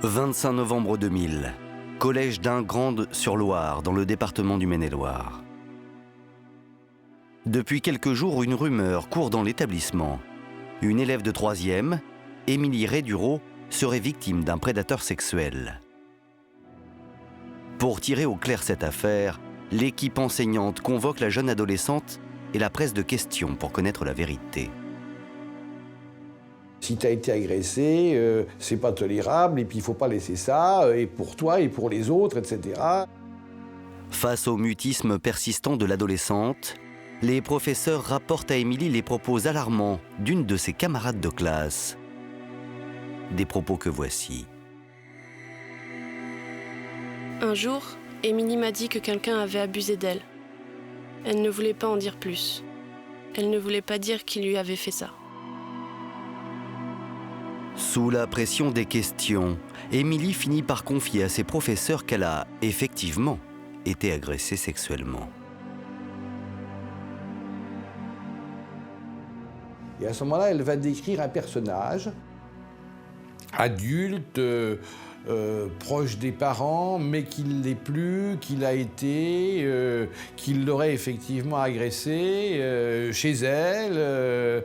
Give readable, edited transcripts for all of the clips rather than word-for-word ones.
25 novembre 2000, collège d'Ingrande-sur-Loire, dans le département du Maine-et-Loire. Depuis quelques jours, une rumeur court dans l'établissement. Une élève de 3e, Émilie Rédureau, serait victime d'un prédateur sexuel. Pour tirer au clair cette affaire, l'équipe enseignante convoque la jeune adolescente et la presse de questions pour connaître la vérité. Si tu as été agressé, c'est pas tolérable et puis il faut pas laisser ça, et pour toi et pour les autres, etc. Face au mutisme persistant de l'adolescente, les professeurs rapportent à Émilie les propos alarmants d'une de ses camarades de classe. Des propos que voici. Un jour, Émilie m'a dit que quelqu'un avait abusé d'elle. Elle ne voulait pas en dire plus. Elle ne voulait pas dire qui lui avait fait ça. Sous la pression des questions, Émilie finit par confier à ses professeurs qu'elle a, effectivement, été agressée sexuellement. Et à ce moment-là, elle va décrire un personnage adulte, proche des parents, mais qui ne l'est plus, qu'il a été, qu'il l'aurait effectivement agressé chez elle,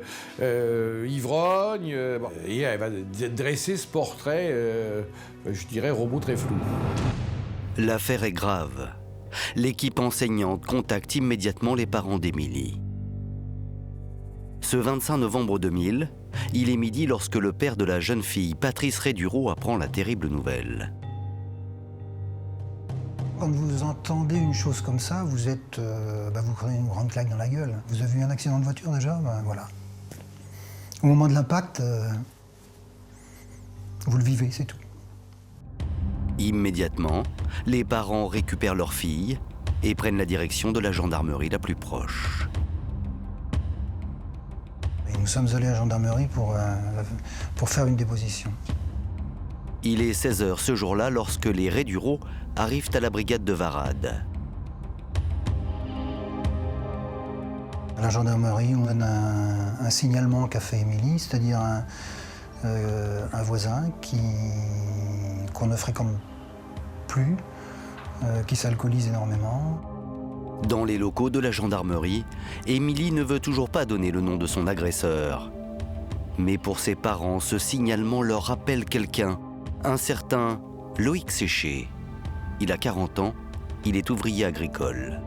ivrogne. Bon. Et elle va dresser ce portrait, je dirais, robot très flou. L'affaire est grave. L'équipe enseignante contacte immédiatement les parents d'Émilie. Ce 25 novembre 2000, il est midi lorsque le père de la jeune fille, Patrice Rédureau, apprend la terrible nouvelle. Quand vous entendez une chose comme ça, vous vous prenez une grande claque dans la gueule. Vous avez eu un accident de voiture déjà, voilà. Au moment de l'impact, vous le vivez, c'est tout. Immédiatement, les parents récupèrent leur fille et prennent la direction de la gendarmerie la plus proche. Et nous sommes allés à la gendarmerie pour faire une déposition. Il est 16h ce jour-là lorsque les Rédureau arrivent à la brigade de Varade. À la gendarmerie, on donne un signalement qu'a fait Émilie, c'est-à-dire un voisin qu'on ne fréquente plus, qui s'alcoolise énormément. Dans les locaux de la gendarmerie, Émilie ne veut toujours pas donner le nom de son agresseur. Mais pour ses parents, ce signalement leur rappelle quelqu'un, un certain Loïc Séché. Il a 40 ans, il est ouvrier agricole.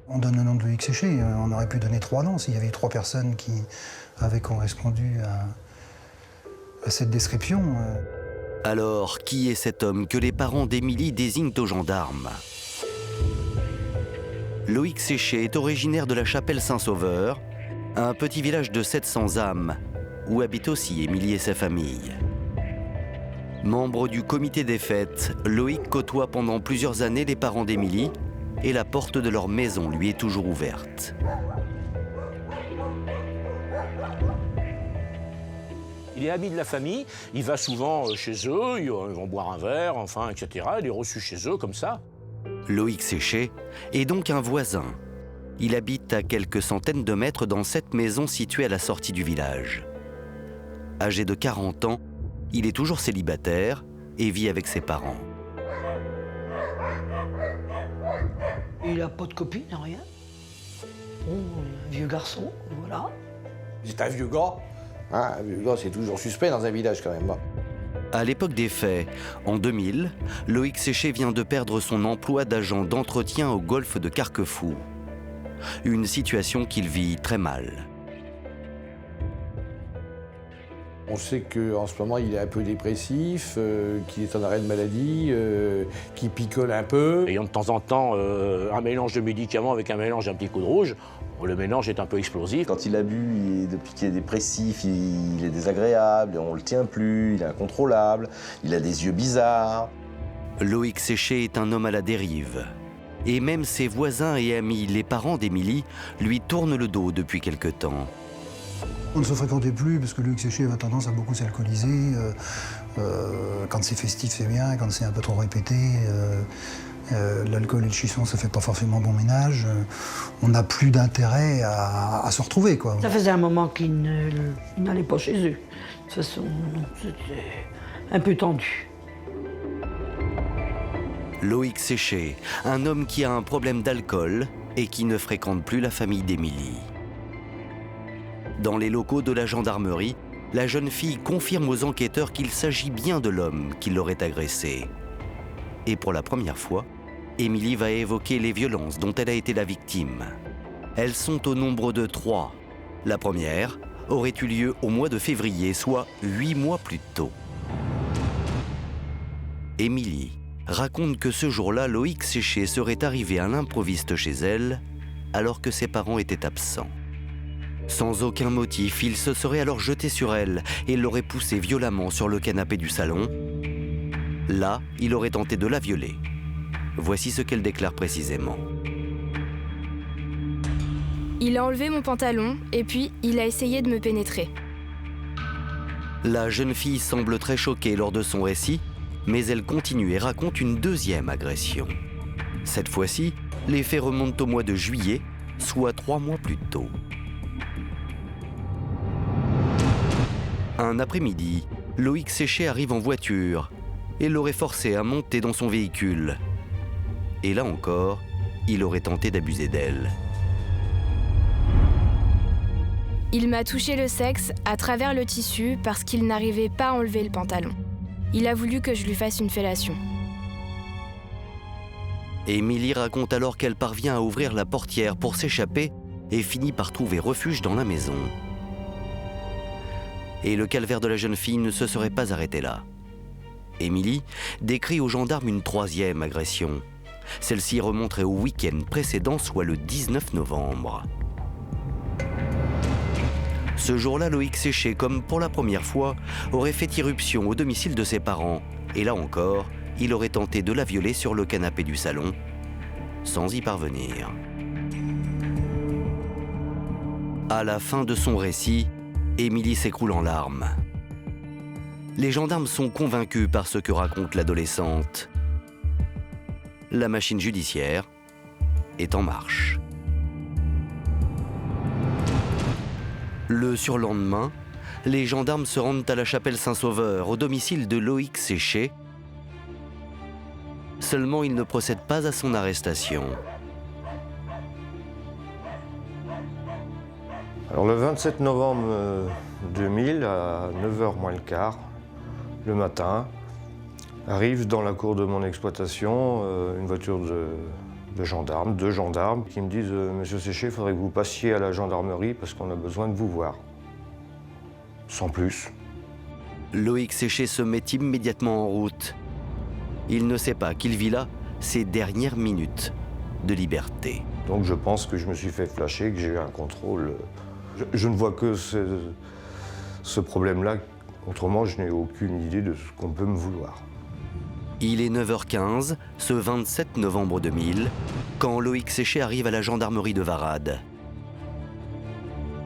On donne le nom de Loïc Séché, on aurait pu donner 3 noms s'il y avait eu 3 personnes qui avaient correspondu à cette description. Alors, qui est cet homme que les parents d'Émilie désignent aux gendarmes? Loïc Séché est originaire de la Chapelle Saint-Sauveur, un petit village de 700 âmes, où habitent aussi Émilie et sa famille. Membre du comité des fêtes, Loïc côtoie pendant plusieurs années les parents d'Émilie et la porte de leur maison lui est toujours ouverte. Il est ami de la famille, il va souvent chez eux, ils vont boire un verre, enfin, etc. Il est reçu chez eux comme ça. Loïc Séché est donc un voisin. Il habite à quelques centaines de mètres dans cette maison située à la sortie du village. Âgé de 40 ans, il est toujours célibataire et vit avec ses parents. Il n'a pas de copine, rien. Bon, un vieux garçon, voilà. C'est un vieux gars. Hein, un vieux gars, c'est toujours suspect dans un village quand même. À l'époque des faits, en 2000, Loïc Séché vient de perdre son emploi d'agent d'entretien au golfe de Carquefou. Une situation qu'il vit très mal. On sait qu'en ce moment, il est un peu dépressif, qu'il est en arrêt de maladie, qu'il picole un peu. Ayant de temps en temps un mélange de médicaments avec un mélange d'un petit coup de rouge, le mélange est un peu explosif. Quand il a bu, depuis qu'il est dépressif, il est désagréable, on le tient plus, il est incontrôlable, il a des yeux bizarres. Loïc Séché est un homme à la dérive. Et même ses voisins et amis, les parents d'Émilie, lui tournent le dos depuis quelque temps. On ne se fréquentait plus parce que Loïc Séché avait tendance à beaucoup s'alcooliser. Quand c'est festif, c'est bien, quand c'est un peu trop répété, L'alcool et le chisson, ça fait pas forcément bon ménage. On n'a plus d'intérêt à se retrouver, quoi. Ça faisait un moment qu'ils n'allaient pas chez eux. De toute façon, c'était un peu tendu. Loïc Séché, un homme qui a un problème d'alcool et qui ne fréquente plus la famille d'Émilie. Dans les locaux de la gendarmerie, la jeune fille confirme aux enquêteurs qu'il s'agit bien de l'homme qui l'aurait agressée. Et pour la première fois, Émilie va évoquer les violences dont elle a été la victime. Elles sont au nombre de 3. La première aurait eu lieu au mois de février, soit 8 mois plus tôt. Émilie raconte que ce jour-là, Loïc Séché serait arrivé à l'improviste chez elle alors que ses parents étaient absents. Sans aucun motif, il se serait alors jeté sur elle et l'aurait poussée violemment sur le canapé du salon. Là, il aurait tenté de la violer. Voici ce qu'elle déclare précisément. Il a enlevé mon pantalon et puis il a essayé de me pénétrer. La jeune fille semble très choquée lors de son récit, mais elle continue et raconte une deuxième agression. Cette fois-ci, les faits remontent au mois de juillet, soit 3 mois plus tôt. Un après-midi, Loïc Séché arrive en voiture et l'aurait forcée à monter dans son véhicule. Et là encore, il aurait tenté d'abuser d'elle. Il m'a touché le sexe à travers le tissu parce qu'il n'arrivait pas à enlever le pantalon. Il a voulu que je lui fasse une fellation. Émilie raconte alors qu'elle parvient à ouvrir la portière pour s'échapper et finit par trouver refuge dans la maison. Et le calvaire de la jeune fille ne se serait pas arrêté là. Émilie décrit aux gendarmes une 3e agression. Celle-ci remonterait au week-end précédent, soit le 19 novembre. Ce jour-là, Loïc Séché, comme pour la première fois, aurait fait irruption au domicile de ses parents. Et là encore, il aurait tenté de la violer sur le canapé du salon, sans y parvenir. À la fin de son récit, Émilie s'écroule en larmes. Les gendarmes sont convaincus par ce que raconte l'adolescente. La machine judiciaire est en marche. Le surlendemain, les gendarmes se rendent à la chapelle Saint-Sauveur, au domicile de Loïc Séché. Seulement, ils ne procèdent pas à son arrestation. Alors le 27 novembre 2000, à 9h moins le quart, le matin, arrive dans la cour de mon exploitation une voiture de gendarmes, 2 gendarmes, qui me disent « Monsieur Séché, il faudrait que vous passiez à la gendarmerie parce qu'on a besoin de vous voir. » Sans plus. Loïc Séché se met immédiatement en route. Il ne sait pas qu'il vit là ses dernières minutes de liberté. Donc je pense que je me suis fait flasher, que j'ai eu un contrôle. Je ne vois que ce problème-là. Autrement, je n'ai aucune idée de ce qu'on peut me vouloir. Il est 9h15, ce 27 novembre 2000, quand Loïc Séché arrive à la gendarmerie de Varade.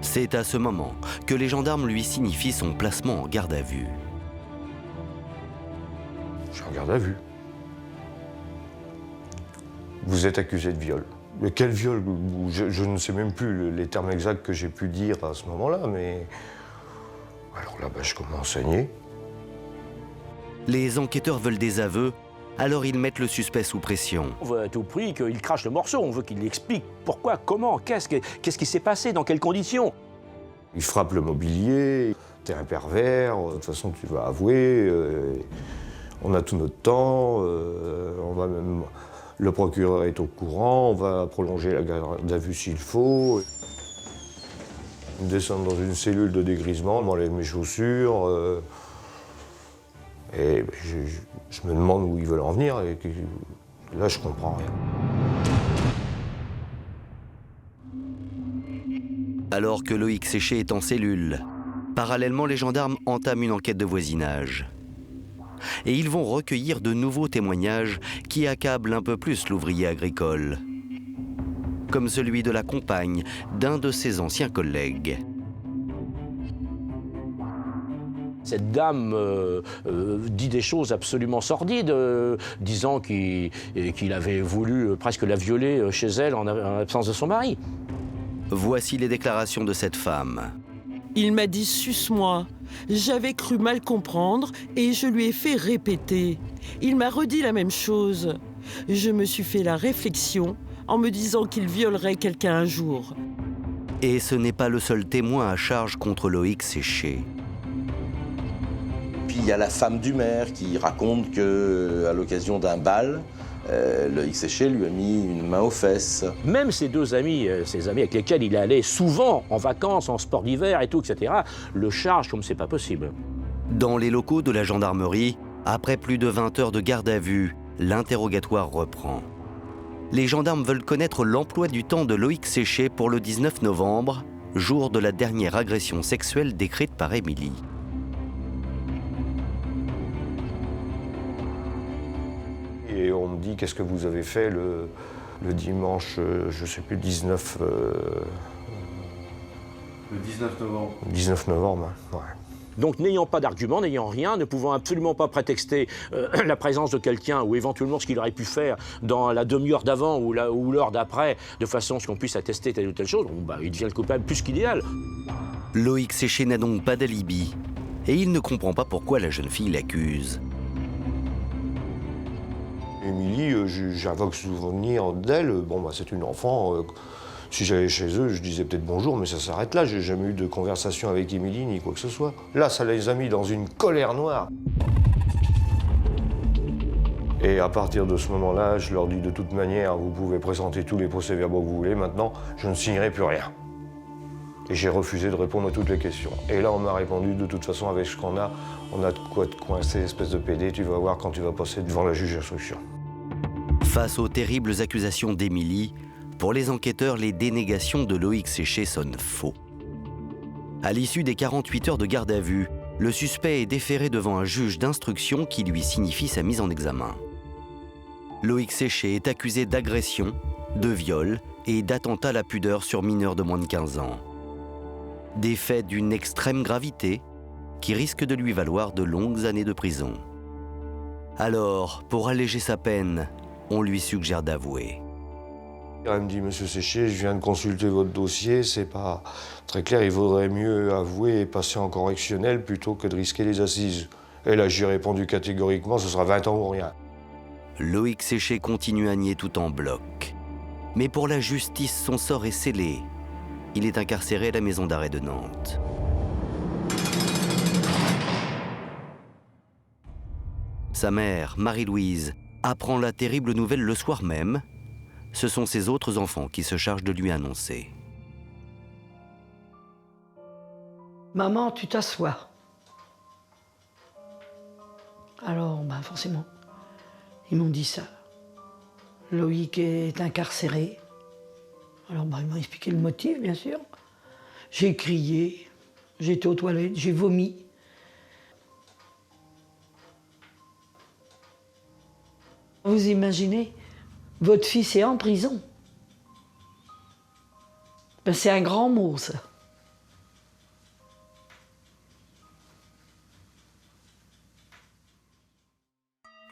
C'est à ce moment que les gendarmes lui signifient son placement en garde à vue. Je suis en garde à vue. Vous êtes accusé de viol. Mais quel viol? Je ne sais même plus les termes exacts que j'ai pu dire à ce moment-là, mais... Alors là, je commence à nier. Les enquêteurs veulent des aveux, alors ils mettent le suspect sous pression. On veut à tout prix qu'il crache le morceau, on veut qu'il explique pourquoi, comment, qu'est-ce qui s'est passé, dans quelles conditions. Il frappe le mobilier, t'es un pervers, de toute façon tu vas avouer, on a tout notre temps, on va même... Le procureur est au courant, on va prolonger la garde à vue s'il faut. Ils me descendent dans une cellule de dégrisement, m'enlèvent mes chaussures. Et je me demande où ils veulent en venir. Et là, je comprends rien. Alors que Loïc Séché est en cellule, parallèlement, les gendarmes entament une enquête de voisinage. Et ils vont recueillir de nouveaux témoignages qui accablent un peu plus l'ouvrier agricole, comme celui de la compagne d'un de ses anciens collègues. Cette dame dit des choses absolument sordides, disant qu'il avait voulu presque la violer chez elle en absence de son mari. Voici les déclarations de cette femme. Il m'a dit « suce-moi ». J'avais cru mal comprendre et je lui ai fait répéter. Il m'a redit la même chose. Je me suis fait la réflexion en me disant qu'il violerait quelqu'un un jour. Et ce n'est pas le seul témoin à charge contre Loïc Séché. Puis il y a la femme du maire qui raconte qu'à l'occasion d'un bal, Loïc Séché lui a mis une main aux fesses. Même ses deux amis, ses amis avec lesquels il allait souvent en vacances, en sport d'hiver et tout, etc., le chargent comme c'est pas possible. Dans les locaux de la gendarmerie, après plus de 20 heures de garde à vue, l'interrogatoire reprend. Les gendarmes veulent connaître l'emploi du temps de Loïc Séché pour le 19 novembre, jour de la dernière agression sexuelle décrite par Émilie. Et on me dit, qu'est-ce que vous avez fait le dimanche, je ne sais plus, 19... Le 19 novembre. 19 novembre, ouais. Donc n'ayant pas d'argument, n'ayant rien, ne pouvant absolument pas prétexter la présence de quelqu'un ou éventuellement ce qu'il aurait pu faire dans la demi-heure d'avant ou l'heure d'après, de façon à ce qu'on puisse attester telle ou telle chose, bon, il devient le coupable plus qu'idéal. Loïc Séché n'a donc pas d'alibi et il ne comprend pas pourquoi la jeune fille l'accuse. Émilie, j'invoque souvenir d'elle. Bon, c'est une enfant. Si j'allais chez eux, je disais peut-être bonjour, mais ça s'arrête là. J'ai jamais eu de conversation avec Émilie ni quoi que ce soit. Là, ça les a mis dans une colère noire. Et à partir de ce moment-là, je leur dis de toute manière, vous pouvez présenter tous les procès-verbaux que vous voulez. Maintenant, je ne signerai plus rien. Et j'ai refusé de répondre à toutes les questions. Et là, on m'a répondu, de toute façon, avec ce qu'on a, on a de quoi te coincer, espèce de PD, tu vas voir quand tu vas passer devant la juge d'instruction. Face aux terribles accusations d'Émilie, pour les enquêteurs, les dénégations de Loïc Séché sonnent faux. À l'issue des 48 heures de garde à vue, le suspect est déféré devant un juge d'instruction qui lui signifie sa mise en examen. Loïc Séché est accusé d'agression, de viol et d'attentat à la pudeur sur mineur de moins de 15 ans. Des faits d'une extrême gravité qui risquent de lui valoir de longues années de prison. Alors, pour alléger sa peine, on lui suggère d'avouer. Elle me dit, monsieur Séché, je viens de consulter votre dossier, c'est pas très clair, il vaudrait mieux avouer et passer en correctionnel plutôt que de risquer les assises. Et là, j'ai répondu catégoriquement, ce sera 20 ans ou rien. Loïc Séché continue à nier tout en bloc. Mais pour la justice, son sort est scellé. Il est incarcéré à la maison d'arrêt de Nantes. Sa mère, Marie-Louise, apprend la terrible nouvelle le soir même. Ce sont ses autres enfants qui se chargent de lui annoncer. Maman, tu t'assois. Alors, forcément, ils m'ont dit ça. Loïc est incarcéré. Alors, ils m'ont expliqué le motif, bien sûr. J'ai crié, j'étais aux toilettes, j'ai vomi. Vous imaginez, votre fils est en prison. C'est un grand mot, ça.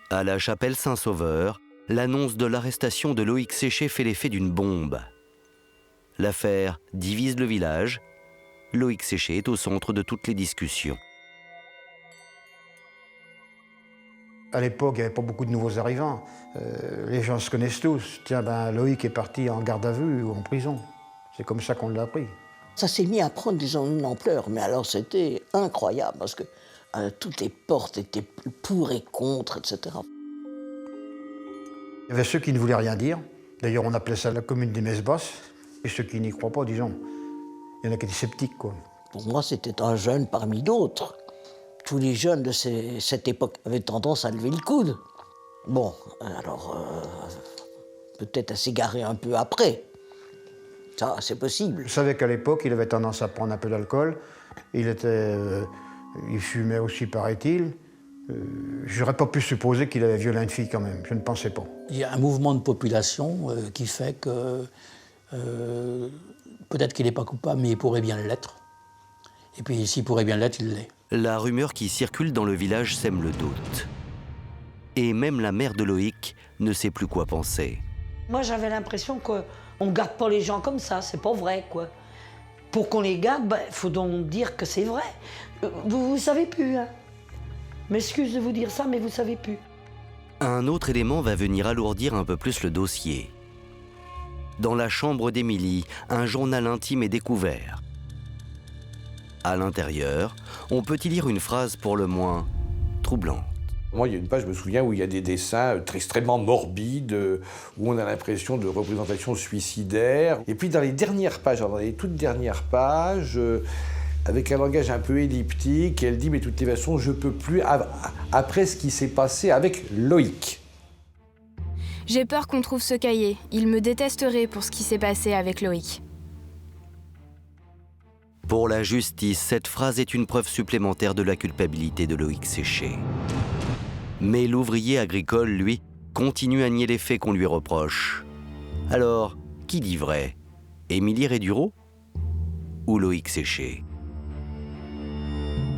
À la chapelle Saint-Sauveur, l'annonce de l'arrestation de Loïc Séché fait l'effet d'une bombe. L'affaire divise le village. Loïc Séché est au centre de toutes les discussions. À l'époque, il n'y avait pas beaucoup de nouveaux arrivants. Les gens se connaissent tous. Tiens, Loïc est parti en garde à vue ou en prison. C'est comme ça qu'on l'a appris. Ça s'est mis à prendre, disons, une ampleur. Mais alors, c'était incroyable, parce que toutes les portes étaient pour et contre, etc. Il y avait ceux qui ne voulaient rien dire. D'ailleurs, on appelait ça la commune des messes basses. Et ceux qui n'y croient pas, disons. Il y en a qui étaient sceptiques, quoi. Pour moi, c'était un jeune parmi d'autres. Tous les jeunes de cette époque avaient tendance à lever le coude. Bon, alors, peut-être à s'égarer un peu après. Ça, c'est possible. Je savais qu'à l'époque, il avait tendance à prendre un peu d'alcool. Il fumait aussi, paraît-il. J'aurais pas pu supposer qu'il avait violé une fille quand même. Je ne pensais pas. Il y a un mouvement de population qui fait que peut-être qu'il n'est pas coupable, mais il pourrait bien l'être. Et puis s'il pourrait bien l'être, il l'est. La rumeur qui circule dans le village sème le doute. Et même la mère de Loïc ne sait plus quoi penser. Moi, j'avais l'impression qu'on ne garde pas les gens comme ça, c'est pas vrai, quoi. Pour qu'on les garde, il faut donc dire que c'est vrai. Vous savez plus, hein. M'excuse de vous dire ça, mais vous savez plus. Un autre élément va venir alourdir un peu plus le dossier. Dans la chambre d'Émilie, un journal intime est découvert. À l'intérieur, on peut y lire une phrase pour le moins troublante. Moi, il y a une page, je me souviens, où il y a des dessins extrêmement morbides, où on a l'impression de représentations suicidaires. Et puis dans les dernières pages, dans les toutes dernières pages, avec un langage un peu elliptique, elle dit « Mais de toutes les façons, je ne peux plus, après ce qui s'est passé avec Loïc ». J'ai peur qu'on trouve ce cahier. Il me détesterait pour ce qui s'est passé avec Loïc. Pour la justice, cette phrase est une preuve supplémentaire de la culpabilité de Loïc Séché. Mais l'ouvrier agricole, lui, continue à nier les faits qu'on lui reproche. Alors, qui dit vrai? Émilie Rédureau ou Loïc Séché?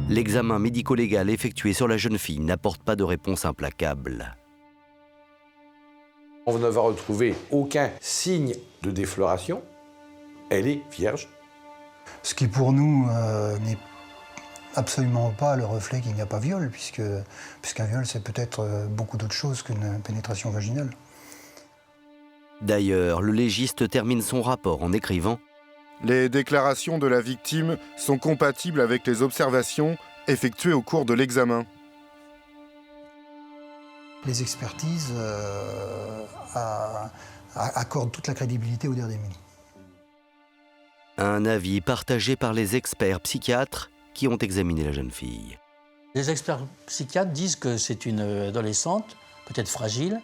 L'examen médico-légal effectué sur la jeune fille n'apporte pas de réponse implacable. On ne va retrouver aucun signe de défloration. Elle est vierge. Ce qui pour nous n'est absolument pas le reflet qu'il n'y a pas viol, puisqu'un viol c'est peut-être beaucoup d'autres choses qu'une pénétration vaginale. D'ailleurs, le légiste termine son rapport en écrivant « Les déclarations de la victime sont compatibles avec les observations effectuées au cours de l'examen. » Les expertises accordent toute la crédibilité au dire d'Émilie. Un avis partagé par les experts psychiatres qui ont examiné la jeune fille. Les experts psychiatres disent que c'est une adolescente, peut-être fragile,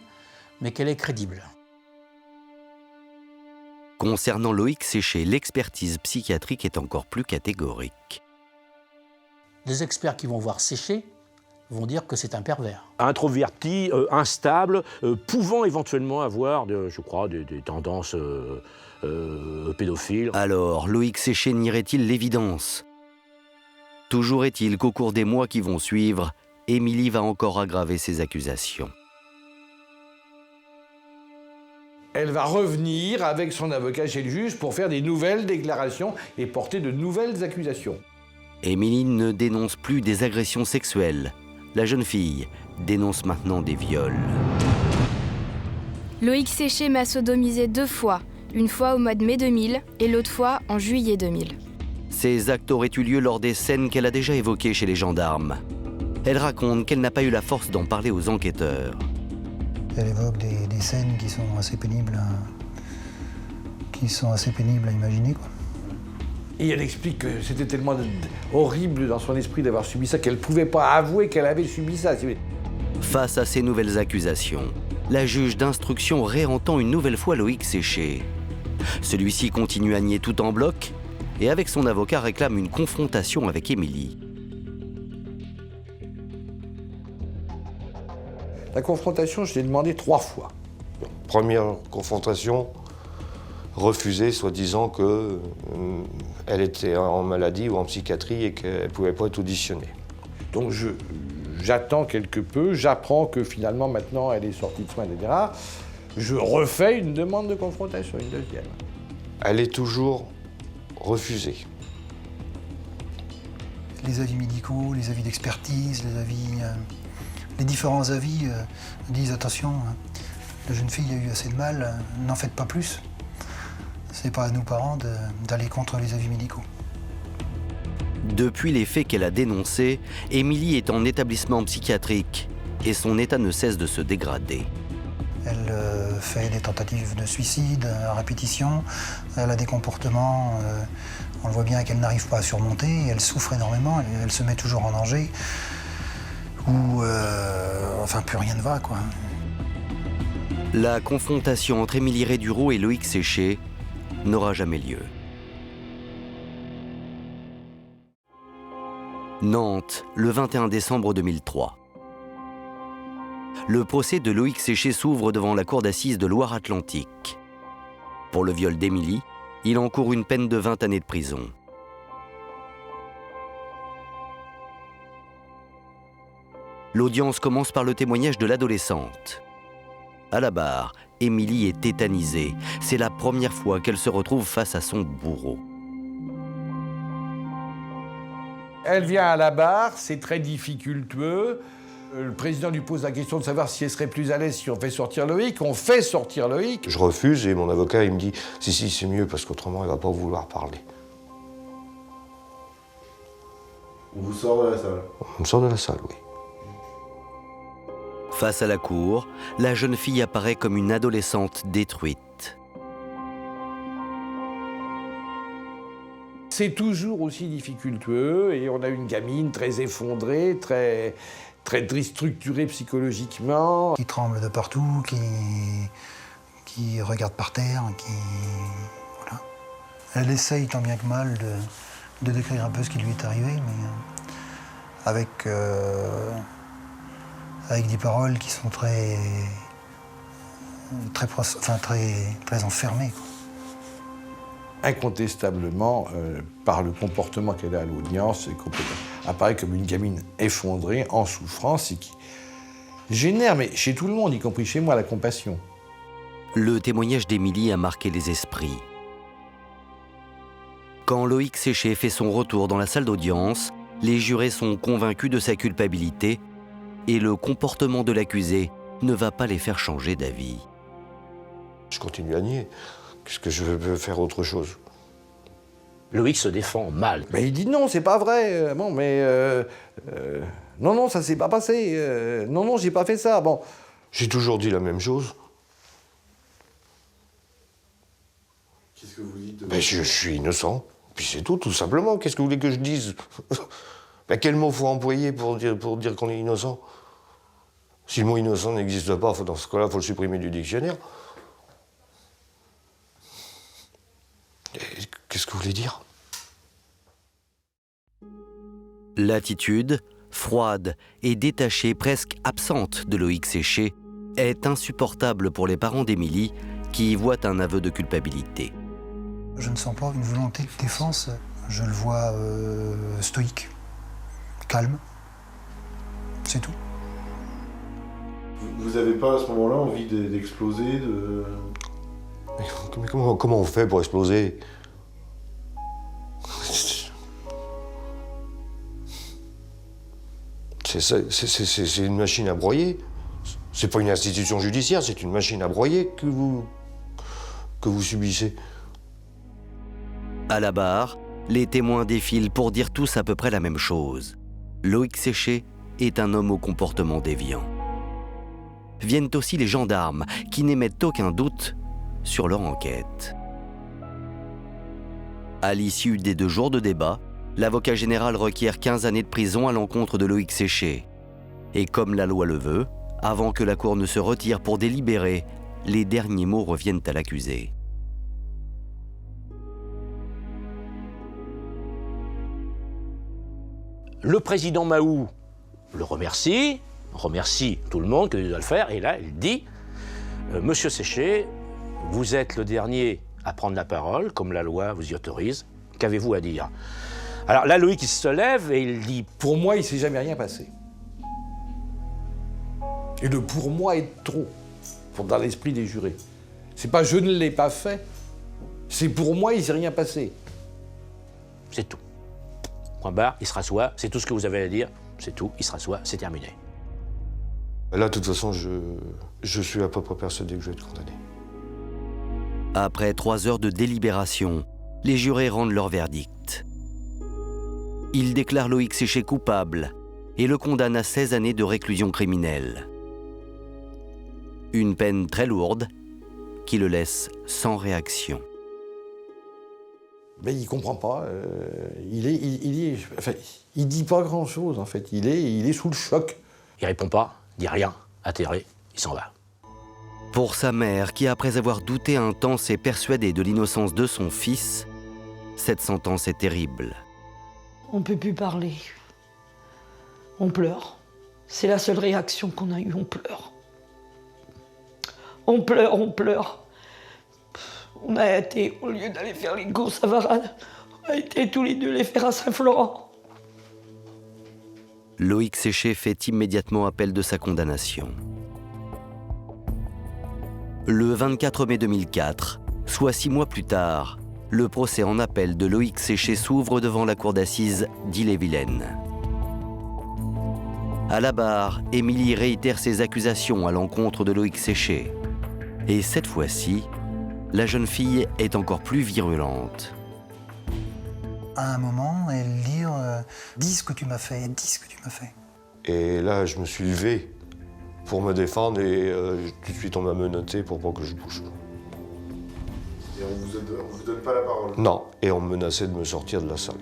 mais qu'elle est crédible. Concernant Loïc Séché, l'expertise psychiatrique est encore plus catégorique. Les experts qui vont voir Séché vont dire que c'est un pervers. Introverti, instable, pouvant éventuellement avoir, des tendances pédophiles. Alors, Loïc Séché nierait-il l'évidence? Toujours est-il qu'au cours des mois qui vont suivre, Émilie va encore aggraver ses accusations. Elle va revenir avec son avocat chez le juge pour faire des nouvelles déclarations et porter de nouvelles accusations. Émilie ne dénonce plus des agressions sexuelles. La jeune fille dénonce maintenant des viols. Loïc Séché m'a sodomisé 2 fois, une fois au mois de mai 2000 et l'autre fois en juillet 2000. Ces actes auraient eu lieu lors des scènes qu'elle a déjà évoquées chez les gendarmes. Elle raconte qu'elle n'a pas eu la force d'en parler aux enquêteurs. Elle évoque des scènes qui sont assez pénibles à imaginer, quoi. Et elle explique que c'était tellement horrible dans son esprit d'avoir subi ça qu'elle ne pouvait pas avouer qu'elle avait subi ça. Face à ces nouvelles accusations, la juge d'instruction réentend une nouvelle fois Loïc Séché. Celui-ci continue à nier tout en bloc et avec son avocat réclame une confrontation avec Émilie. La confrontation, je l'ai demandé 3 fois. Première confrontation, refusée, soi-disant qu'elle était en maladie ou en psychiatrie et qu'elle ne pouvait pas être auditionnée. Donc j'attends quelque peu, j'apprends que finalement maintenant elle est sortie de soins, etc. Je refais une demande de confrontation, une deuxième. Elle est toujours refusée. Les avis médicaux, les avis d'expertise, les différents avis disent attention, la jeune fille a eu assez de mal, n'en faites pas plus. C'est pas à nous parents d'aller contre les avis médicaux. Depuis les faits qu'elle a dénoncés, Émilie est en établissement psychiatrique et son état ne cesse de se dégrader. Elle fait des tentatives de suicide à répétition, elle a des comportements, on le voit bien qu'elle n'arrive pas à surmonter, elle souffre énormément, elle se met toujours en danger, ou enfin plus rien ne va, quoi. La confrontation entre Émilie Rédureau et Loïc Séché n'aura jamais lieu. Nantes, le 21 décembre 2003. Le procès de Loïc Séché s'ouvre devant la cour d'assises de Loire-Atlantique. Pour le viol d'Émilie, il encourt une peine de 20 années de prison. L'audience commence par le témoignage de l'adolescente. À la barre, Émilie est tétanisée. C'est la première fois qu'elle se retrouve face à son bourreau. Elle vient à la barre, c'est très difficultueux. Le président lui pose la question de savoir si elle serait plus à l'aise si on fait sortir Loïc. On fait sortir Loïc. Je refuse et mon avocat il me dit « Si, c'est mieux parce qu'autrement il va pas vouloir parler. » On vous sort de la salle? On me sort de la salle, oui. Face à la cour, la jeune fille apparaît comme une adolescente détruite. C'est toujours aussi difficultueux et on a une gamine très effondrée, très déstructurée psychologiquement. Qui tremble de partout, qui regarde par terre, voilà. Elle essaye tant bien que mal de décrire un peu ce qui lui est arrivé, mais avec des paroles qui sont très enfermées, quoi. Incontestablement, par le comportement qu'elle a à l'audience, apparaît comme une gamine effondrée, en souffrance, et qui génère, mais chez tout le monde, y compris chez moi, la compassion. Le témoignage d'Émilie a marqué les esprits. Quand Loïc Séché fait son retour dans la salle d'audience, les jurés sont convaincus de sa culpabilité et le comportement de l'accusé ne va pas les faire changer d'avis. Je continue à nier. Qu'est-ce que je veux faire autre chose? Loïc se défend mal. Mais il dit non, c'est pas vrai. Bon, mais non, ça s'est pas passé. Non, j'ai pas fait ça. Bon. J'ai toujours dit la même chose. Qu'est-ce que vous dites? Ben, je suis innocent. Puis c'est tout simplement. Qu'est-ce que vous voulez que je dise? Ben, quel mot faut employer pour dire qu'on est innocent? Si le mot innocent n'existe pas, dans ce cas-là, il faut le supprimer du dictionnaire. Qu'est-ce que vous voulez dire? L'attitude, froide et détachée, presque absente de Loïc Séché, est insupportable pour les parents d'Émilie qui y voient un aveu de culpabilité. Je ne sens pas une volonté de défense, je le vois stoïque, calme, c'est tout. Vous n'avez pas à ce moment-là envie d'exploser, de... Mais comment on fait pour exploser? C'est une machine à broyer. C'est pas une institution judiciaire, c'est une machine à broyer que vous subissez. À la barre, les témoins défilent pour dire tous à peu près la même chose. Loïc Séché est un homme au comportement déviant. Viennent aussi les gendarmes qui n'émettent aucun doute sur leur enquête. À l'issue des 2 jours de débat, l'avocat général requiert 15 années de prison à l'encontre de Loïc Séché. Et comme la loi le veut, avant que la cour ne se retire pour délibérer, les derniers mots reviennent à l'accusé. Le président Mahou le remercie tout le monde qui doit le faire, et là, il dit « Monsieur Séché, vous êtes le dernier à prendre la parole, comme la loi vous y autorise. Qu'avez-vous à dire ?» Alors là, Loïc, il se lève et il dit « Pour moi, il ne s'est jamais rien passé. » Et le « pour moi » est trop, dans l'esprit des jurés. C'est pas « je ne l'ai pas fait », c'est « pour moi, il ne s'est rien passé ». C'est tout. Point barre, il se rassoit, c'est tout ce que vous avez à dire, c'est tout, il se rassoit, c'est terminé. Là, de toute façon, je suis à peu près persuadé que je vais être condamné. Après 3 heures de délibération, les jurés rendent leur verdict. Ils déclarent Loïc Séché coupable et le condamnent à 16 années de réclusion criminelle. Une peine très lourde qui le laisse sans réaction. Mais il comprend pas. Il dit pas grand-chose, en fait. Il est sous le choc. Il répond pas, dit rien, atterré, il s'en va. Pour sa mère, qui après avoir douté un temps s'est persuadée de l'innocence de son fils, cette sentence est terrible. On ne peut plus parler. On pleure. C'est la seule réaction qu'on a eue, on pleure. On pleure, on pleure. On a été, au lieu d'aller faire les courses à Varannes, on a été tous les 2 les faire à Saint-Florent. Loïc Séché fait immédiatement appel de sa condamnation. Le 24 mai 2004, soit 6 mois plus tard, le procès en appel de Loïc Séché s'ouvre devant la cour d'assises d'Ille-et-Vilaine. À la barre, Émilie réitère ses accusations à l'encontre de Loïc Séché. Et cette fois-ci, la jeune fille est encore plus virulente. À un moment, elle dit dis ce que tu m'as fait, dis ce que tu m'as fait. Et là, je me suis levé pour me défendre et tout de suite on m'a menotté pour pas que je bouge. Et on vous donne pas la parole? Non, et on me menaçait de me sortir de la salle.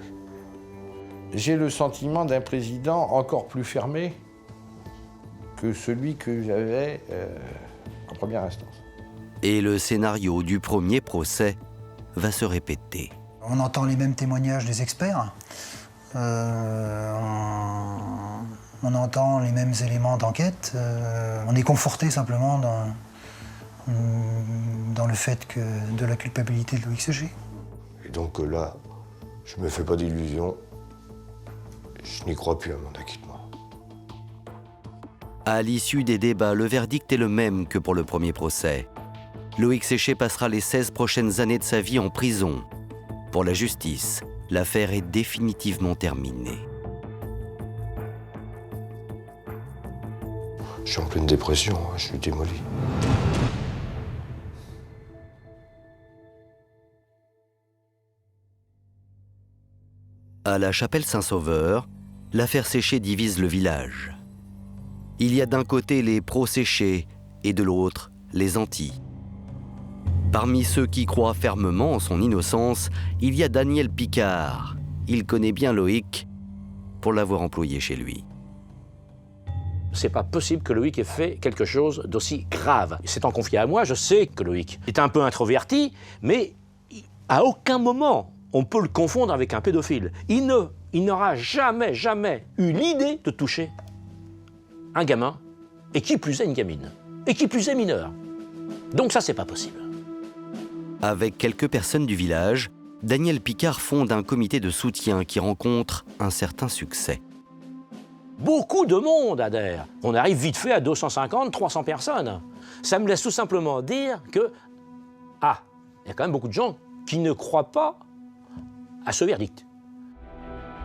J'ai le sentiment d'un président encore plus fermé que celui que j'avais en première instance. Et le scénario du premier procès va se répéter. On entend les mêmes témoignages des experts, on entend les mêmes éléments d'enquête, on est conforté simplement dans le fait de la culpabilité de Loïc Séché. Et donc là, je me fais pas d'illusions, je n'y crois plus à mon acquittement. À l'issue des débats, le verdict est le même que pour le premier procès. Loïc Séché passera les 16 prochaines années de sa vie en prison. Pour la justice, l'affaire est définitivement terminée. Je suis en pleine dépression, je suis démoli. À la chapelle Saint-Sauveur, l'affaire Séché divise le village. Il y a d'un côté les pro-Séché et de l'autre les anti. Parmi ceux qui croient fermement en son innocence, il y a Daniel Picard. Il connaît bien Loïc pour l'avoir employé chez lui. C'est pas possible que Loïc ait fait quelque chose d'aussi grave. S'étant confié à moi, je sais que Loïc est un peu introverti, mais à aucun moment on peut le confondre avec un pédophile. Il n'aura jamais eu l'idée de toucher un gamin, et qui plus est une gamine, et qui plus est mineur. Donc ça, c'est pas possible. Avec quelques personnes du village, Daniel Picard fonde un comité de soutien qui rencontre un certain succès. Beaucoup de monde adhère. On arrive vite fait à 250, 300 personnes. Ça me laisse tout simplement dire que, il y a quand même beaucoup de gens qui ne croient pas à ce verdict.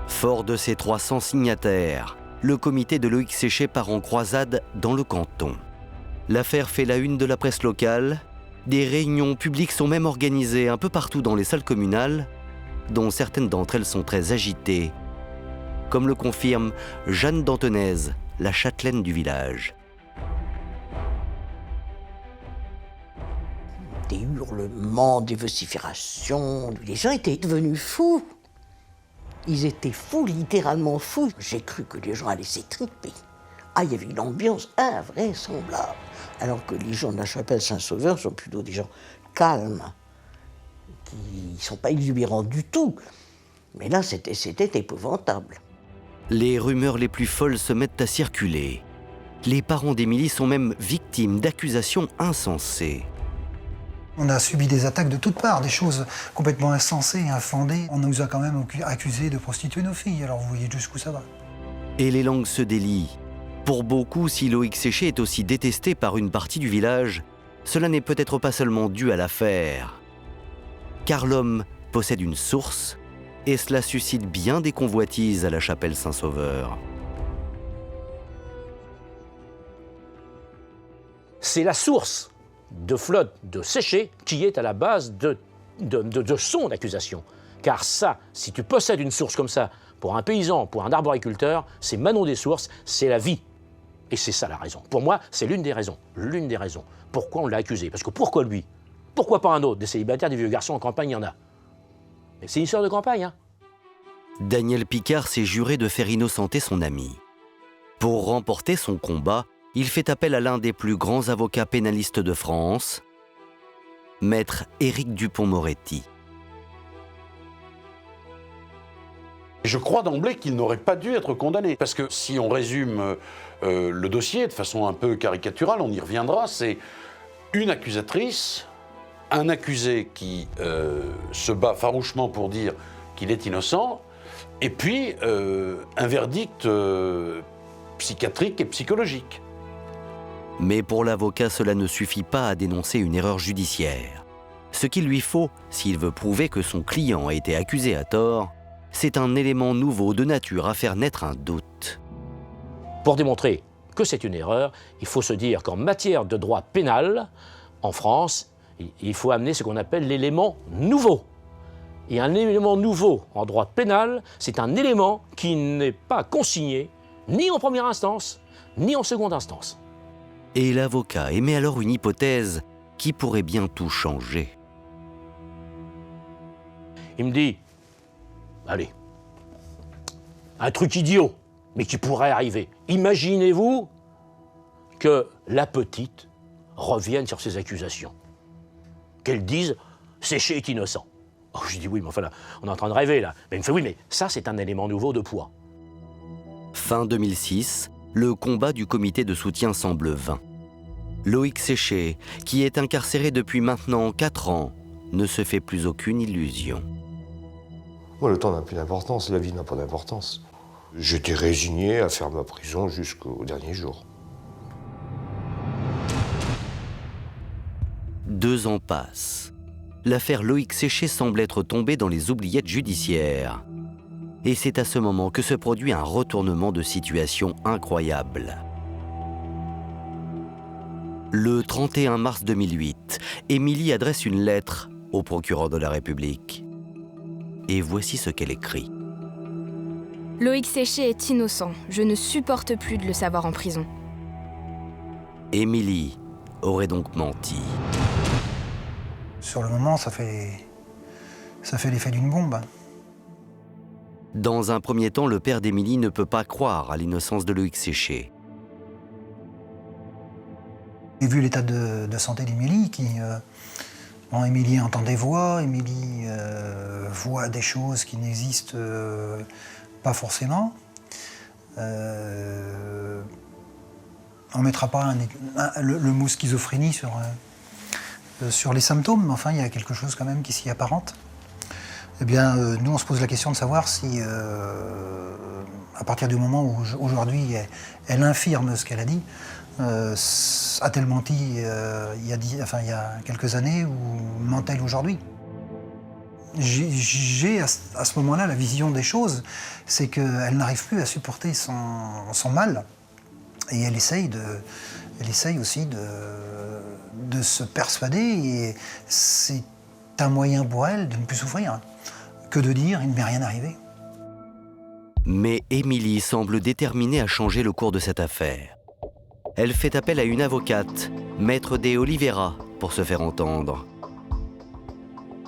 Fort de ces 300 signataires, le comité de Loïc Séché part en croisade dans le canton. L'affaire fait la une de la presse locale. Des réunions publiques sont même organisées un peu partout dans les salles communales, dont certaines d'entre elles sont très agitées, comme le confirme Jeanne d'Antonaise, la châtelaine du village. Des hurlements, des vociférations, les gens étaient devenus fous. Ils étaient fous, littéralement fous. J'ai cru que les gens allaient s'étriper. Il y avait une ambiance invraisemblable. Alors que les gens de la chapelle Saint-Sauveur sont plutôt des gens calmes, qui ne sont pas exubérants du tout. Mais là, c'était épouvantable. Les rumeurs les plus folles se mettent à circuler. Les parents d'Émilie sont même victimes d'accusations insensées. On a subi des attaques de toutes parts, des choses complètement insensées et infondées. On nous a quand même accusés de prostituer nos filles, alors vous voyez jusqu'où ça va. Et les langues se délient. Pour beaucoup, si Loïc Séché est aussi détesté par une partie du village, cela n'est peut-être pas seulement dû à l'affaire. Car l'homme possède une source, et cela suscite bien des convoitises à la chapelle Saint-Sauveur. C'est la source de flotte de Séché qui est à la base de son accusation. Car ça, si tu possèdes une source comme ça, pour un paysan, pour un arboriculteur, c'est Manon des sources, c'est la vie. Et c'est ça la raison. Pour moi, c'est l'une des raisons. Pourquoi on l'a accusé? Parce que pourquoi lui? Pourquoi pas un autre? Des célibataires, des vieux garçons en campagne, il y en a. Mais c'est une histoire de campagne, hein. Daniel Picard s'est juré de faire innocenter son ami. Pour remporter son combat, il fait appel à l'un des plus grands avocats pénalistes de France, maître Éric Dupond-Moretti. Je crois d'emblée qu'il n'aurait pas dû être condamné. Parce que si on résume le dossier de façon un peu caricaturale, on y reviendra, c'est une accusatrice, un accusé qui se bat farouchement pour dire qu'il est innocent, et puis un verdict psychiatrique et psychologique. Mais pour l'avocat, cela ne suffit pas à dénoncer une erreur judiciaire. Ce qu'il lui faut, s'il veut prouver que son client a été accusé à tort, c'est un élément nouveau de nature à faire naître un doute. Pour démontrer que c'est une erreur, il faut se dire qu'en matière de droit pénal, en France, il faut amener ce qu'on appelle l'élément nouveau. Et un élément nouveau en droit pénal, c'est un élément qui n'est pas consigné ni en première instance, ni en seconde instance. Et l'avocat émet alors une hypothèse qui pourrait bien tout changer. Il me dit, allez, un truc idiot, mais qui pourrait arriver. Imaginez-vous que la petite revienne sur ses accusations. Qu'elle dise, Séché est innocent. Oh, je dis oui, mais enfin là, on est en train de rêver là. Mais il me fait oui, mais ça c'est un élément nouveau de poids. Fin 2006, le combat du comité de soutien semble vain. Loïc Séché, qui est incarcéré depuis maintenant 4 ans, ne se fait plus aucune illusion. Moi, le temps n'a plus d'importance, la vie n'a pas d'importance. J'étais résigné à faire ma prison jusqu'au dernier jour. 2 ans passent. L'affaire Loïc Séché semble être tombée dans les oubliettes judiciaires. Et c'est à ce moment que se produit un retournement de situation incroyable. Le 31 mars 2008, Émilie adresse une lettre au procureur de la République. Et voici ce qu'elle écrit. Loïc Séché est innocent. Je ne supporte plus de le savoir en prison. Émilie aurait donc menti. Sur le moment, ça fait l'effet d'une bombe. Dans un premier temps, le père d'Émilie ne peut pas croire à l'innocence de Loïc Séché. J'ai vu l'état de santé d'Émilie, Émilie entend des voix, Émilie voit des choses qui n'existent pas forcément. On ne mettra pas le mot schizophrénie sur les symptômes, mais enfin, il y a quelque chose quand même qui s'y apparente. Eh bien, nous, on se pose la question de savoir si, à partir du moment où aujourd'hui elle infirme ce qu'elle a dit, a-t-elle menti il y a quelques années ou ment-elle aujourd'hui? J'ai à ce moment-là la vision des choses, c'est qu'elle n'arrive plus à supporter son mal et elle essaye aussi de se persuader, et c'est un moyen pour elle de ne plus souffrir que de dire « il ne m'est rien arrivé ». Mais Émilie semble déterminée à changer le cours de cette affaire. Elle fait appel à une avocate, Maître de Oliveira, pour se faire entendre.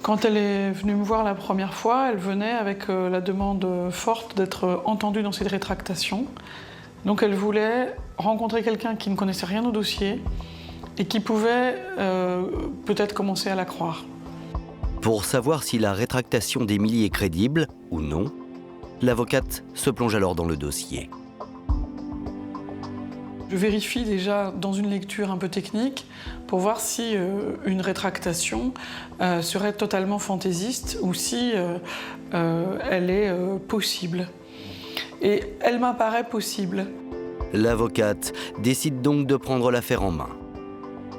Quand elle est venue me voir la première fois, elle venait avec la demande forte d'être entendue dans cette rétractation. Donc elle voulait rencontrer quelqu'un qui ne connaissait rien au dossier et qui pouvait peut-être commencer à la croire. Pour savoir si la rétractation d'Émilie est crédible ou non, l'avocate se plonge alors dans le dossier. Je vérifie déjà dans une lecture un peu technique pour voir si une rétractation serait totalement fantaisiste ou si elle est possible. Et elle m'apparaît possible. L'avocate décide donc de prendre l'affaire en main.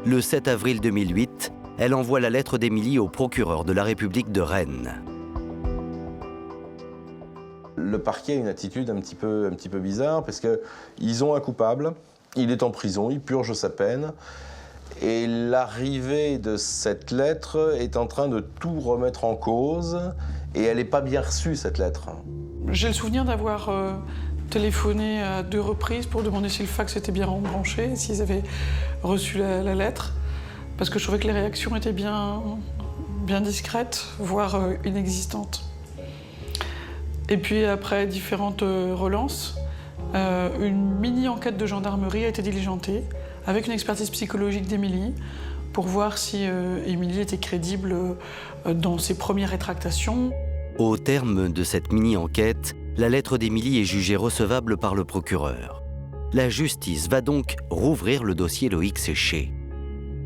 Le 7 avril 2008, elle envoie la lettre d'Émilie au procureur de la République de Rennes. Le parquet a une attitude un petit peu bizarre parce qu'ils ont un coupable, il est en prison, il purge sa peine. Et l'arrivée de cette lettre est en train de tout remettre en cause. Et elle n'est pas bien reçue, cette lettre. J'ai le souvenir d'avoir téléphoné à 2 reprises pour demander si le fax était bien rebranché, s'ils avaient reçu la lettre. Parce que je trouvais que les réactions étaient bien discrètes, voire inexistantes. Et puis après différentes relances, une mini-enquête de gendarmerie a été diligentée avec une expertise psychologique d'Émilie pour voir si Émilie était crédible dans ses premières rétractations. Au terme de cette mini-enquête, la lettre d'Émilie est jugée recevable par le procureur. La justice va donc rouvrir le dossier Loïc Séché.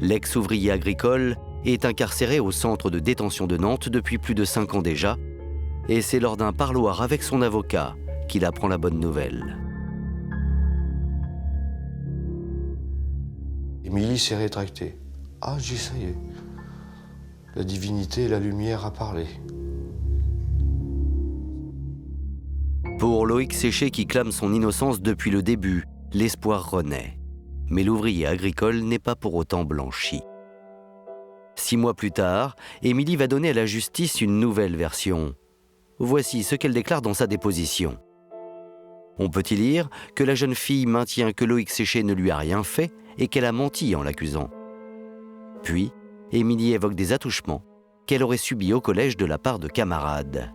L'ex-ouvrier agricole est incarcéré au centre de détention de Nantes depuis plus de 5 ans déjà, Et c'est lors d'un parloir avec son avocat qu'il apprend la bonne nouvelle. Émilie s'est rétractée. Ah, j'ai dit, ça y est. La divinité et la lumière a parlé. Pour Loïc Séché qui clame son innocence depuis le début, l'espoir renaît. Mais l'ouvrier agricole n'est pas pour autant blanchi. 6 mois plus tard, Émilie va donner à la justice une nouvelle version. Voici ce qu'elle déclare dans sa déposition. On peut y lire que la jeune fille maintient que Loïc Séché ne lui a rien fait et qu'elle a menti en l'accusant. Puis, Émilie évoque des attouchements qu'elle aurait subis au collège de la part de camarades.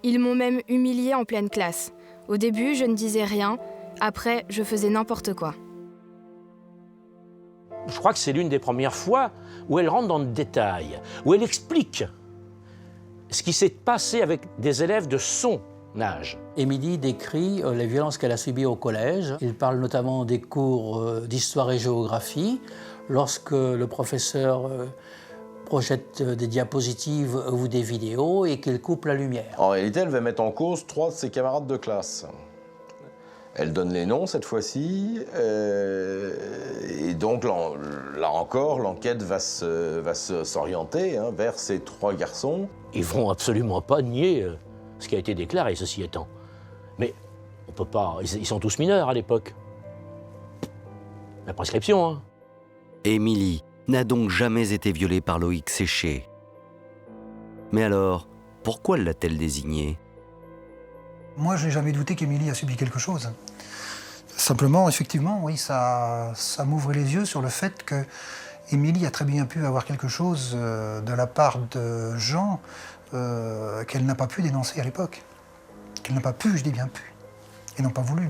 Ils m'ont même humiliée en pleine classe. Au début, je ne disais rien. Après, je faisais n'importe quoi. Je crois que c'est l'une des premières fois où elle rentre dans le détail, où elle explique ce qui s'est passé avec des élèves de son âge. Émilie décrit les violences qu'elle a subies au collège. Il parle notamment des cours d'histoire et géographie, lorsque le professeur projette des diapositives ou des vidéos et qu'il coupe la lumière. En réalité, elle va mettre en cause 3 de ses camarades de classe. Elle donne les noms cette fois-ci, et donc là encore, l'enquête va s'orienter vers ces 3 garçons. Ils vont absolument pas nier ce qui a été déclaré, ceci étant. Mais on peut pas. Ils sont tous mineurs à l'époque. La prescription, hein. Émilie n'a donc jamais été violée par Loïc Séché. Mais alors, pourquoi l'a-t-elle désignée ? Moi, je n'ai jamais douté qu'Émilie a subi quelque chose. Simplement, effectivement, oui, ça m'ouvre les yeux sur le fait que Émilie a très bien pu avoir quelque chose de la part de gens qu'elle n'a pas pu dénoncer à l'époque. Qu'elle n'a pas pu, je dis bien pu, et n'ont pas voulu.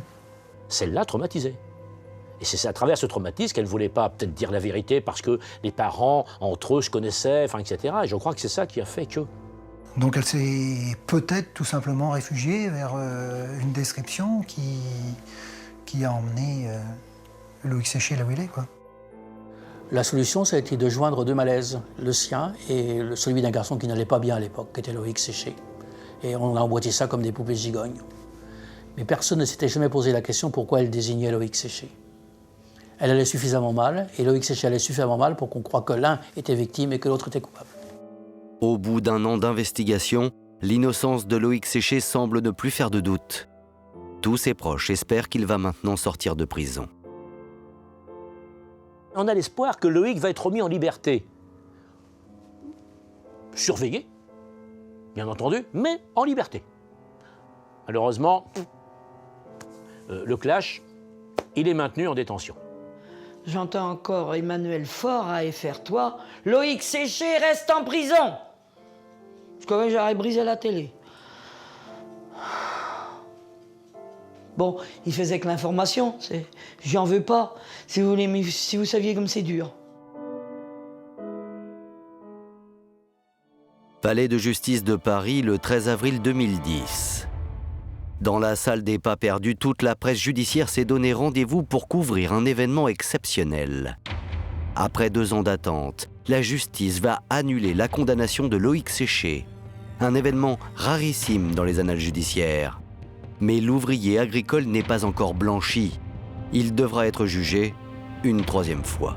Celle-là traumatisée. Et c'est à travers ce traumatisme qu'elle ne voulait pas peut-être dire la vérité parce que les parents, entre eux, se connaissaient, etc. Et je crois que c'est ça qui a fait que... Donc elle s'est peut-être tout simplement réfugiée vers une description qui a emmené Loïc Séché là où il est, quoi. La solution, ça a été de joindre 2 malaises, le sien et celui d'un garçon qui n'allait pas bien à l'époque, qui était Loïc Séché. Et on a emboîté ça comme des poupées gigognes. Mais personne ne s'était jamais posé la question pourquoi elle désignait Loïc Séché. Elle allait suffisamment mal, et Loïc Séché allait suffisamment mal pour qu'on croie que l'un était victime et que l'autre était coupable. Au bout d'1 an d'investigation, l'innocence de Loïc Séché semble ne plus faire de doute. Tous ses proches espèrent qu'il va maintenant sortir de prison. On a l'espoir que Loïc va être remis en liberté. Surveillé, bien entendu, mais en liberté. Malheureusement, le clash, il est maintenu en détention. J'entends encore Emmanuel Faure à FR3. Loïc Séché reste en prison. Je crois que j'aurais brisé la télé. Bon, il faisait que l'information. J'en veux pas. Si vous voulez, mais si vous saviez comme c'est dur. Palais de justice de Paris, le 13 avril 2010. Dans la salle des pas perdus, toute la presse judiciaire s'est donné rendez-vous pour couvrir un événement exceptionnel. Après 2 ans d'attente, la justice va annuler la condamnation de Loïc Séché. Un événement rarissime dans les annales judiciaires. Mais l'ouvrier agricole n'est pas encore blanchi. Il devra être jugé une 3e fois.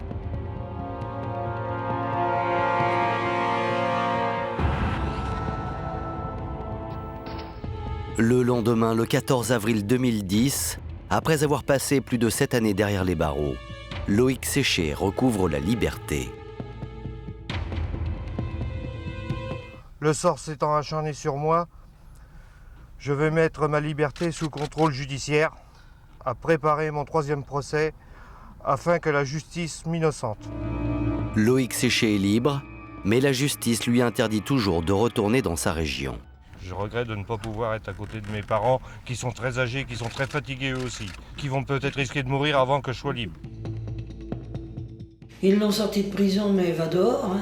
Le lendemain, le 14 avril 2010, après avoir passé plus de 7 années derrière les barreaux, Loïc Séché recouvre la liberté. Le sort s'étant acharné sur moi, je vais mettre ma liberté sous contrôle judiciaire, à préparer mon 3e procès, afin que la justice m'innocente. Loïc Séché est libre, mais la justice lui interdit toujours de retourner dans sa région. Je regrette de ne pas pouvoir être à côté de mes parents, qui sont très âgés, qui sont très fatigués eux aussi, qui vont peut-être risquer de mourir avant que je sois libre. Ils l'ont sorti de prison, mais va dehors. Hein.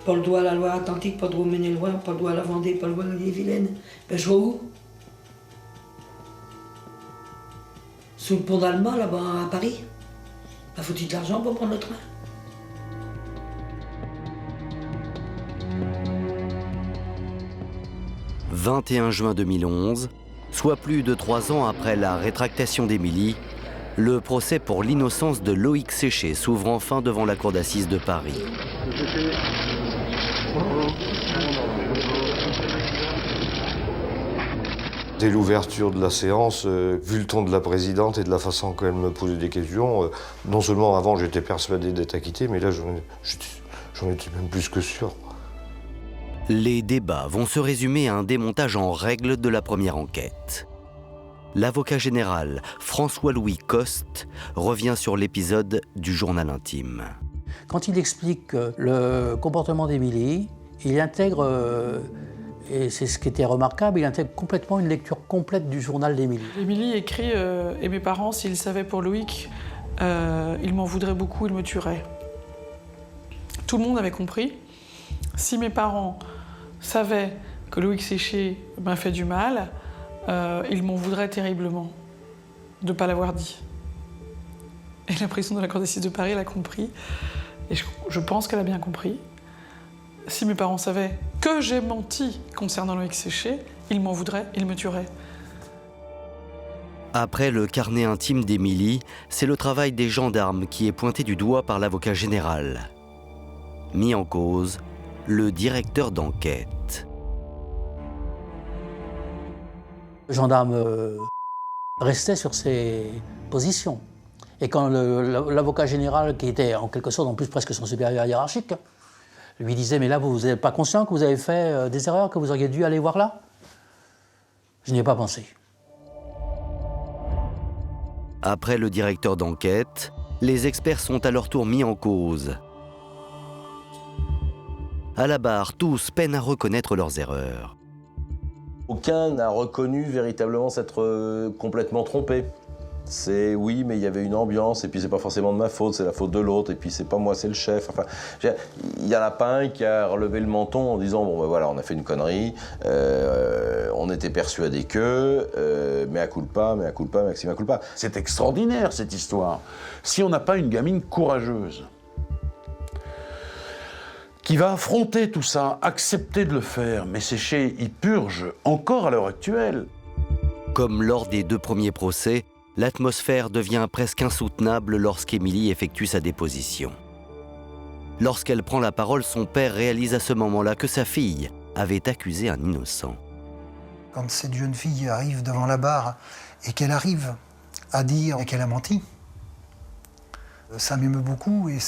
Pas le droit à la Loire-Atlantique, pas le droit au Maine-et-Loire, pas le droit à la Vendée, pas le droit à l'Ille-et-Vilaine. Ben je vois où? Sous le pont d'Alma, là-bas à Paris. Ben faut-il de l'argent pour prendre le train? 21 juin 2011, soit plus de 3 ans après la rétractation d'Émilie, le procès pour l'innocence de Loïc Séché s'ouvre enfin devant la cour d'assises de Paris. Dès l'ouverture de la séance, vu le ton de la présidente et de la façon qu'elle me posait des questions, non seulement avant j'étais persuadé d'être acquitté, mais là j'en étais même plus que sûr. Les débats vont se résumer à un démontage en règle de la première enquête. L'avocat général François-Louis Coste revient sur l'épisode du journal intime. Quand il explique le comportement d'Émilie, il intègre, et c'est ce qui était remarquable, il intègre complètement une lecture complète du journal d'Émilie. Émilie écrit et mes parents, s'ils savaient pour Loïc, ils m'en voudraient beaucoup, ils me tueraient. Tout le monde avait compris. Si mes parents savaient que Loïc Séché m'a fait du mal, ils m'en voudraient terriblement de ne pas l'avoir dit. Et la présidente de la cour d'assises de Paris l'a compris, et je pense qu'elle a bien compris. Si mes parents savaient que j'ai menti concernant Loïc Séché, ils m'en voudraient, ils me tueraient. Après le carnet intime d'Émilie, c'est le travail des gendarmes qui est pointé du doigt par l'avocat général. Mis en cause, le directeur d'enquête. Le gendarme restait sur ses positions. Et quand l'avocat général, qui était en quelque sorte en plus presque son supérieur hiérarchique, lui disait « Mais là, vous n'êtes pas conscient que vous avez fait des erreurs, que vous auriez dû aller voir là ?» Je n'y ai pas pensé. Après le directeur d'enquête, les experts sont à leur tour mis en cause. À la barre, tous peinent à reconnaître leurs erreurs. Aucun n'a reconnu véritablement s'être complètement trompé. C'est oui, mais il y avait une ambiance, et puis c'est pas forcément de ma faute, c'est la faute de l'autre, et puis c'est pas moi, c'est le chef. Enfin, il y en a pas un qui a relevé le menton en disant bon ben voilà, on a fait une connerie, on était persuadé que, mea culpa, maxima culpa. C'est extraordinaire cette histoire. Si on n'a pas une gamine courageuse, qui va affronter tout ça, accepter de le faire, mais Séché, il purge encore à l'heure actuelle. Comme lors des 2 premiers procès, l'atmosphère devient presque insoutenable lorsqu'Émilie effectue sa déposition. Lorsqu'elle prend la parole, son père réalise à ce moment-là que sa fille avait accusé un innocent. Quand cette jeune fille arrive devant la barre et qu'elle arrive à dire qu'elle a menti, ça m'émeut beaucoup et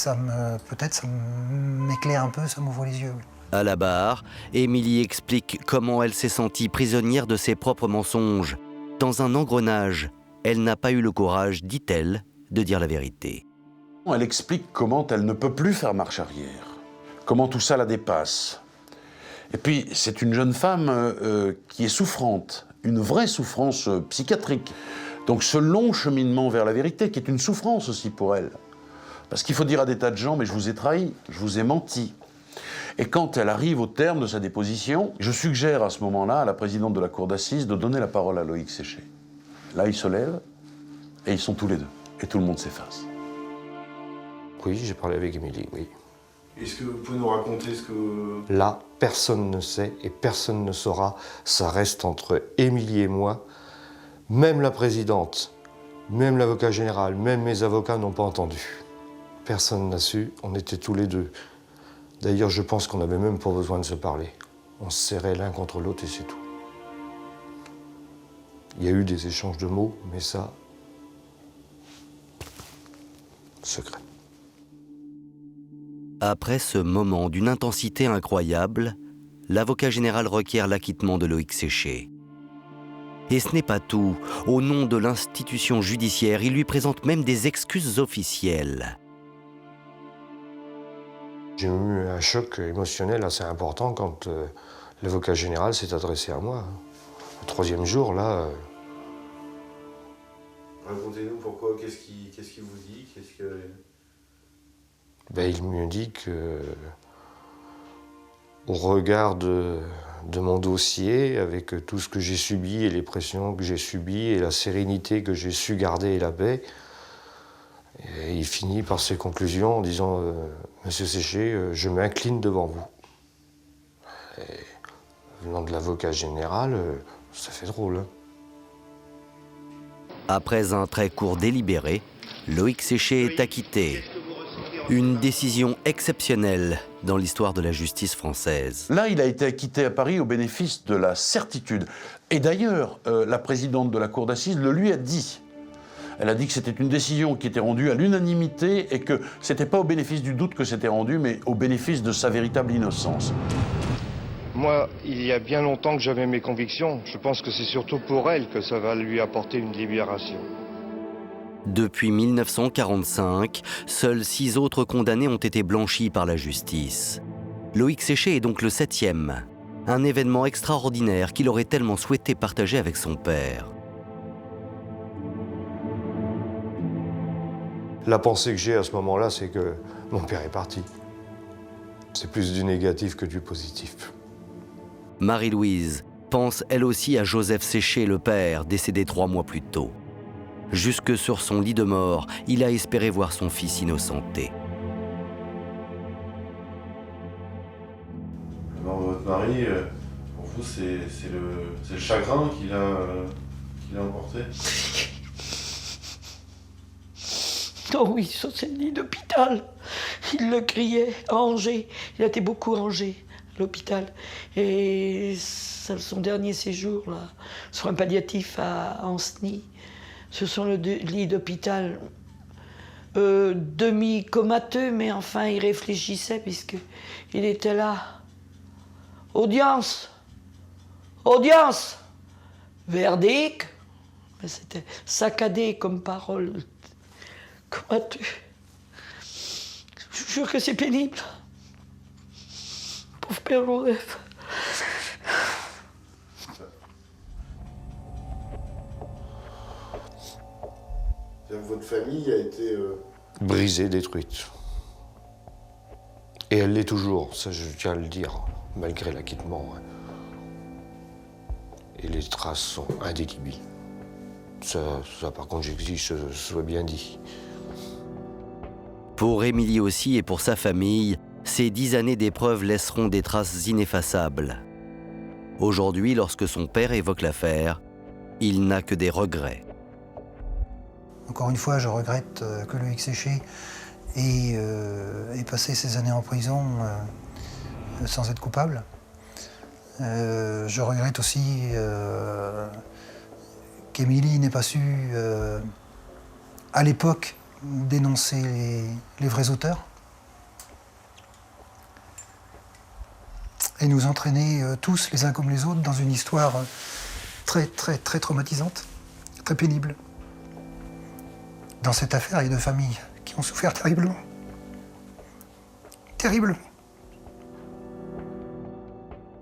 peut-être ça m'éclaire un peu, ça m'ouvre les yeux. À la barre, Émilie explique comment elle s'est sentie prisonnière de ses propres mensonges. Dans un engrenage, elle n'a pas eu le courage, dit-elle, de dire la vérité. Elle explique comment elle ne peut plus faire marche arrière, comment tout ça la dépasse. Et puis, c'est une jeune femme qui est souffrante, une vraie souffrance psychiatrique. Donc ce long cheminement vers la vérité, qui est une souffrance aussi pour elle. Parce qu'il faut dire à des tas de gens, mais je vous ai trahi, je vous ai menti. Et quand elle arrive au terme de sa déposition, je suggère à ce moment-là à la présidente de la cour d'assises de donner la parole à Loïc Séché. Là, ils se lèvent, et ils sont tous les deux. Et tout le monde s'efface. Oui, j'ai parlé avec Émilie, oui. Est-ce que vous pouvez nous raconter ce que... Là, personne ne sait et personne ne saura. Ça reste entre Émilie et moi. Même la présidente, même l'avocat général, même mes avocats n'ont pas entendu. Personne n'a su, on était tous les deux. D'ailleurs, je pense qu'on n'avait même pas besoin de se parler. On se serrait l'un contre l'autre et c'est tout. Il y a eu des échanges de mots, mais ça... secret. Après ce moment d'une intensité incroyable, l'avocat général requiert l'acquittement de Loïc Séché. Et ce n'est pas tout. Au nom de l'institution judiciaire, il lui présente même des excuses officielles. J'ai eu un choc émotionnel assez important quand l'avocat général s'est adressé à moi. Le 3e jour, là... Racontez-nous pourquoi, qu'est-ce qu'il vous dit, Ben, il me dit que, au regard de mon dossier, avec tout ce que j'ai subi et les pressions que j'ai subies et la sérénité que j'ai su garder et la paix, et il finit par ses conclusions en disant Monsieur Séché, je m'incline devant vous. Et Venant de l'avocat général, ça fait drôle. Hein. Après un très court délibéré, Loïc Séché est acquitté. Une décision exceptionnelle dans l'histoire de la justice française. Là, il a été acquitté à Paris au bénéfice de la certitude. Et d'ailleurs, la présidente de la cour d'assises le lui a dit. Elle a dit que c'était une décision qui était rendue à l'unanimité et que c'était pas au bénéfice du doute que c'était rendu, mais au bénéfice de sa véritable innocence. Moi, il y a bien longtemps que j'avais mes convictions. Je pense que c'est surtout pour elle que ça va lui apporter une libération. Depuis 1945, seuls 6 autres condamnés ont été blanchis par la justice. Loïc Séché est donc le 7e. Un événement extraordinaire qu'il aurait tellement souhaité partager avec son père. La pensée que j'ai à ce moment-là, c'est que mon père est parti. C'est plus du négatif que du positif. Marie-Louise pense elle aussi à Joseph Séché, le père, décédé 3 mois plus tôt. Jusque sur son lit de mort, il a espéré voir son fils innocenté. Alors, votre mari, pour vous, c'est le chagrin qu'il a emporté? Oh oui, ça c'est le lit d'hôpital. Il le criait à Angers. Il a été beaucoup à Angers, à l'hôpital. Et son dernier séjour, là, sur un palliatif à Ancenis, ce sont le lit d'hôpital demi-comateux, mais enfin il réfléchissait puisqu'il était là. Audience! Audience! Verdict! Mais c'était saccadé comme parole. Comateux. Je vous jure que c'est pénible. Pauvre père Joseph. Votre famille a été... Brisée, détruite. Et elle l'est toujours, ça je tiens à le dire, malgré l'acquittement. Et les traces sont indélébiles. Ça par contre, j'exige que ce soit bien dit. Pour Émilie aussi et pour sa famille, ces 10 années d'épreuve laisseront des traces ineffaçables. Aujourd'hui, lorsque son père évoque l'affaire, il n'a que des regrets. Encore une fois, je regrette que Loïc Séché ait passé ces années en prison sans être coupable. Je regrette aussi qu'Émilie n'ait pas su, à l'époque, dénoncer les vrais auteurs et nous entraîner tous, les uns comme les autres, dans une histoire très, très, très traumatisante, très pénible. Dans cette affaire, il y a 2 familles qui ont souffert terriblement. Terriblement.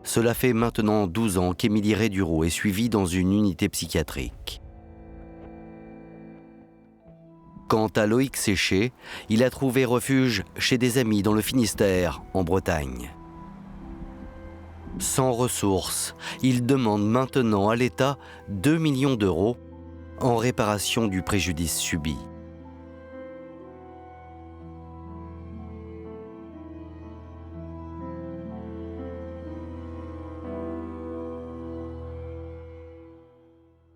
Cela fait maintenant 12 ans qu'Émilie Rédureau est suivie dans une unité psychiatrique. Quant à Loïc Séché, il a trouvé refuge chez des amis dans le Finistère, en Bretagne. Sans ressources, il demande maintenant à l'État 2 millions d'euros en réparation du préjudice subi.